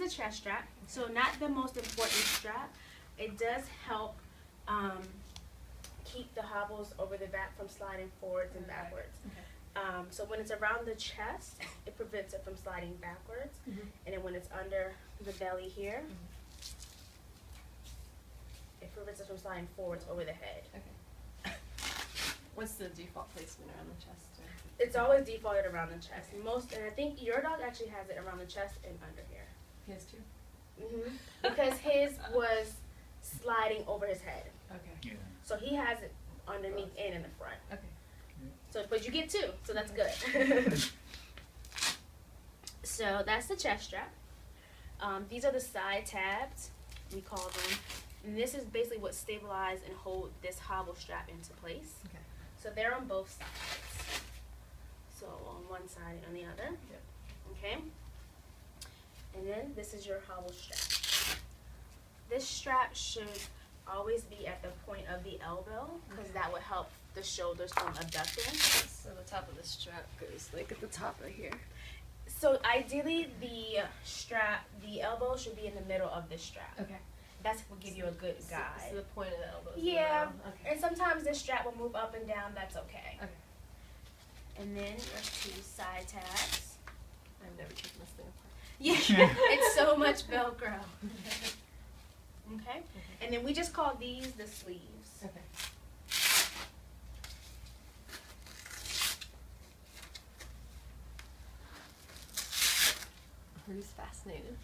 the chest strap. So not the most important strap. It does help keep the hobbles over the back from sliding forwards and backwards. So when it's around the chest, it prevents it from sliding backwards. And then when it's under the belly here, it prevents it from sliding forwards over the head. What's the default placement around the chest? It's always defaulted around the chest. And I think your dog actually has it around the chest and under here. He has two? Because his was sliding over his head. Yeah. So he has it underneath and in the front. Okay. So, but you get two, so that's good. So that's the chest strap. These are the side tabs, we call them. And this is basically what stabilize and hold this hobble strap into place. So they're on both sides. So on one side and on the other. Okay. And then this is your hobble strap. This strap should always be at the point of the elbow, because that would help the shoulders from abducting. So the top of the strap goes like at the top right here. So ideally the elbow should be in the middle of the strap. Okay. That's what will give you a good guide. So the point of the elbow is Yeah, okay. and sometimes this strap will move up and down, that's okay. Okay. And then your two side tabs. I've never taken this thing apart. Yeah, it's so much Velcro. Okay, and then we just call these the sleeves. Okay. Who's fascinated?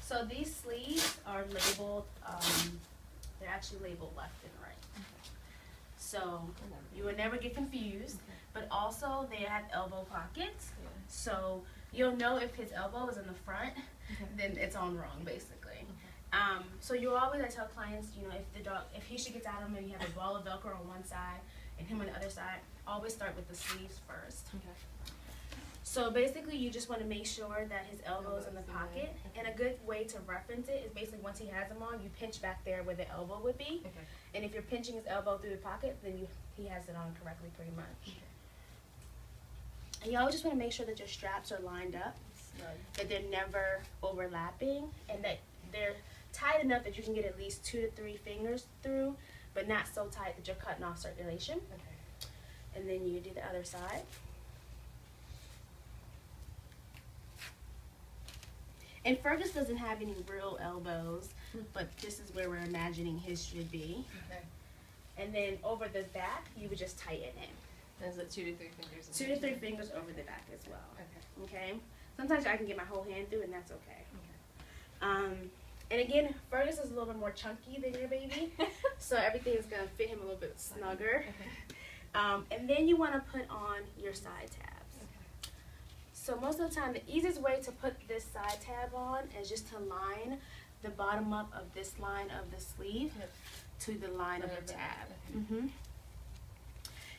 So these sleeves are labeled, they're actually labeled left and right. So you will never get confused, but also they have elbow pockets. So you'll know if his elbow is in the front, then it's on wrong, basically. So you always, I tell clients, you know, if the dog, if he should get out of him and you have a ball of Velcro on one side and him on the other side, always start with the sleeves first. So basically you just want to make sure that his elbow is in the pocket, and a good way to reference it is basically once he has them on, you pinch back there where the elbow would be. And if you're pinching his elbow through the pocket, then he has it on correctly pretty much. And you always just want to make sure that your straps are lined up, that they're never overlapping, and that they're tight enough that you can get at least 2 to 3 fingers through, but not so tight that you're cutting off circulation. And then you do the other side. And Fergus doesn't have any real elbows, but this is where we're imagining his should be. And then over the back, you would just tighten it. Is it 2 to 3 fingers? 2 to 3 fingers over the back as well. Okay. Sometimes I can get my whole hand through, and that's okay. And again, Fergus is a little bit more chunky than your baby, so everything is gonna fit him a little bit snugger. And then you want to put on your side tabs. So most of the time, the easiest way to put this side tab on is just to line the bottom up of this line of the sleeve to the line of the tab.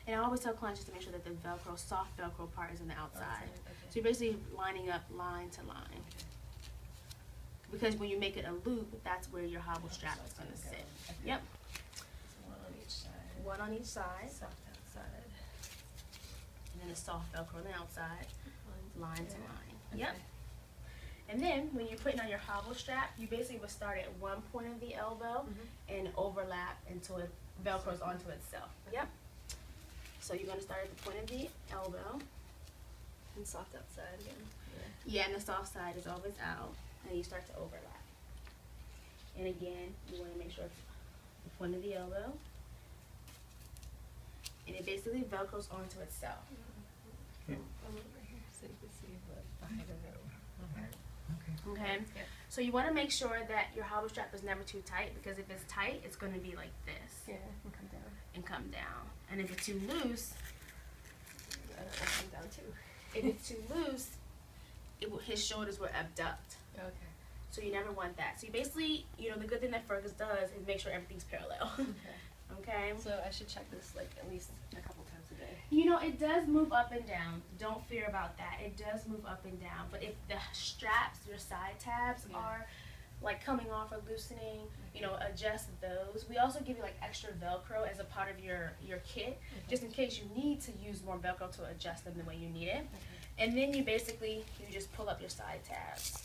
And I always tell clients just to make sure that the Velcro, soft Velcro part is on the outside. So you're basically lining up line to line. Because when you make it a loop, that's where your hobble strap is going to sit. Yep. One on each side. One on each side. Soft outside. And then a soft Velcro on the outside. Line to line. Yep. Okay. And then when you're putting on your hobble strap, you basically would start at one point of the elbow and overlap until it Velcros onto itself. Yep. So you're going to start at the point of the elbow. And soft outside again. Yeah, and the soft side is always out. And you start to overlap. And again, you want to make sure it's the point of the elbow. And it basically Velcros onto itself. Okay. So you can see the height of it. Okay. So you want to make sure that your hobble strap is never too tight, because if it's tight, it's going to be like this. Yeah, and come down. And come down. And if it's too loose, That will come down too. if it's too loose, his shoulders will abduct. Okay. So you never want that. So you basically, you know, the good thing that Fergus does is make sure everything's parallel. Okay. So I should check this like at least a couple times a day. You know, it does move up and down. Don't fear about that. It does move up and down. But if the straps, your side tabs are like coming off or loosening, you know, adjust those. We also give you like extra Velcro as a part of your kit, just in case you need to use more Velcro to adjust them the way you need it. And then you basically, you just pull up your side tabs.